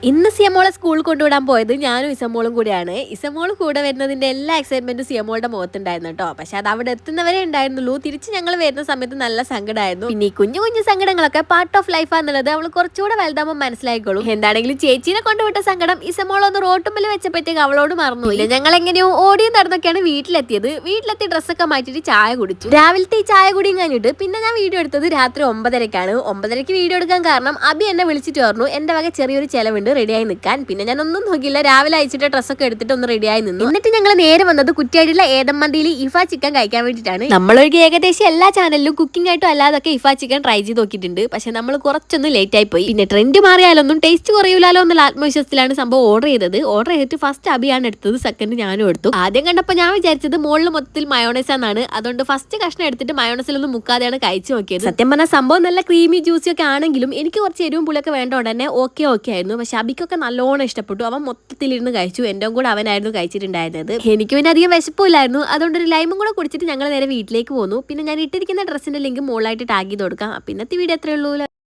ഇന്ന് സിയമോളെ സ്കൂളിൽ കൊണ്ടുവിടാൻ പോയത് ഞാനും ഇസമോളും കൂടിയാണ്. ഇസമോൾ കൂടെ വരുന്നതിന്റെ എല്ലാ എക്സൈറ്റ്മെന്റും സിയമോളുടെ മുഖത്തുണ്ടായിരുന്നു കേട്ടോ. പക്ഷെ അത് അവിടെ എത്തുന്നവരെ ഉണ്ടായിരുന്നുള്ളൂ. തിരിച്ച് ഞങ്ങൾ വരുന്ന സമയത്ത് നല്ല സങ്കടമായിരുന്നു. പിന്നെ ഈ കുഞ്ഞു കുഞ്ഞു സങ്കടങ്ങളൊക്കെ പാർട്ട് ഓഫ് ലൈഫ് ആണെന്നുള്ളത് അവൾ കുറച്ചുകൂടെ വലുതാകുമ്പോൾ മനസ്സിലായിക്കോളും. എന്താണെങ്കിലും ചേച്ചീനെ കൊണ്ടുവിട്ട സങ്കടം ഇസമോൾ ഒന്ന് റോട്ടുമ്പിൽ വെച്ചപ്പോഴത്തേക്ക് അവളോട് മറന്നുപോയി. ഞങ്ങൾ എങ്ങനെയോ ഓടിയും നടന്നൊക്കെയാണ് വീട്ടിലെത്തിയത്. വീട്ടിലെത്തി ഡ്രസ്സൊക്കെ മാറ്റിയിട്ട് ചായ കുടിച്ചു. രാവിലത്തെ ഈ ചായ കുടിയും കഴിഞ്ഞിട്ട് പിന്നെ ഞാൻ വീഡിയോ എടുത്തത് രാത്രി 9:30-ക്കാണ്. 9:30-ക്ക് വീഡിയോ എടുക്കാൻ കാരണം അബി എന്നെ വിളിച്ചിട്ട് പറഞ്ഞു എന്റെ വക ചെറിയൊരു ചെലവുണ്ട് റെഡിയായി നിൽക്കാൻ. പിന്നെ ഞാൻ ഒന്നും നോക്കിയില്ല, രാവിലെ അയച്ചിട്ട് ഡ്രസ്സൊക്കെ എടുത്തിട്ട് ഒന്ന് റെഡിയായി നിന്നു. എന്നിട്ട് ഞങ്ങൾ നേരെ വന്നത് കുറ്റിയാടിയുള്ള ഏതമ്മന്തിയിൽ ഇഫ ചിക്കൻ കഴിക്കാൻ വേണ്ടിയിട്ടാണ്. നമ്മളൊരു ഏകദേശം എല്ലാ ചാനലിലും കുക്കിംഗ് ആയിട്ടും അല്ലാതൊക്കെ ഇഫ ചിക്കൻ ട്രൈ ചെയ്ത് നോക്കിയിട്ടുണ്ട്. പക്ഷെ നമ്മൾ കുറച്ചൊന്ന് ലേറ്റ് ആയി പോയി. പിന്നെ ട്രെൻഡ് മാറിയാലൊന്നും ടേസ്റ്റ് കുറയൂലാലോ എന്നുള്ള ആത്മവിശ്വാസത്തിലാണ് സംഭവം ഓർഡർ ചെയ്തത്. ഓർഡർ ചെയ്തിട്ട് ഫസ്റ്റ് അബിയാണ് എടുത്തത്, സെക്കൻഡ് ഞാനും എടുത്തു. ആദ്യം കണ്ടപ്പോൾ ഞാൻ വിചാരിച്ചത് മുകളിൽ മൊത്തത്തിൽ മയോണൈസ് എന്നാണ്. അതുകൊണ്ട് ഫസ്റ്റ് കഷ്ണം എടുത്തിട്ട് മയോണൈസിലൊന്നും മുക്കാതെയാണ് കഴിച്ചു നോക്കിയത്. സത്യം പറഞ്ഞാൽ സംഭവം നല്ല ക്രീമി ജ്യൂസി ഒക്കെ ആണെങ്കിലും എനിക്ക് കുറച്ച് എരിവും പുളിയൊക്കെ വേണ്ടോണ്ട് തന്നെ ഓക്കെ ആയിരുന്നു. പക്ഷെ അബിക്കൊക്കെ നല്ലോണം ഇഷ്ടപ്പെട്ടു. അവൻ മൊത്തത്തിലിരുന്ന് കഴിച്ചു. എൻ്റെ കൂടെ അവനായിരുന്നു കഴിച്ചിട്ടുണ്ടായിരുന്നത്. എനിക്ക് പിന്നെ അധികം വിശപ്പില്ലായിരുന്നു. അതുകൊണ്ട് ഒരു ലൈമും കൂടെ കുടിച്ചിട്ട് ഞങ്ങൾ നേരെ വീട്ടിലേക്ക് പോന്നു. പിന്നെ ഞാൻ ഇട്ടിരിക്കുന്ന ഡ്രസ്സിന്റെ ലിങ്ക് മുകളിലായിട്ട് ടാഗ് ചെയ്ത് കൊടുക്കാം. പിന്നത്തെ വീഡിയോ എത്രയുള്ളൂ.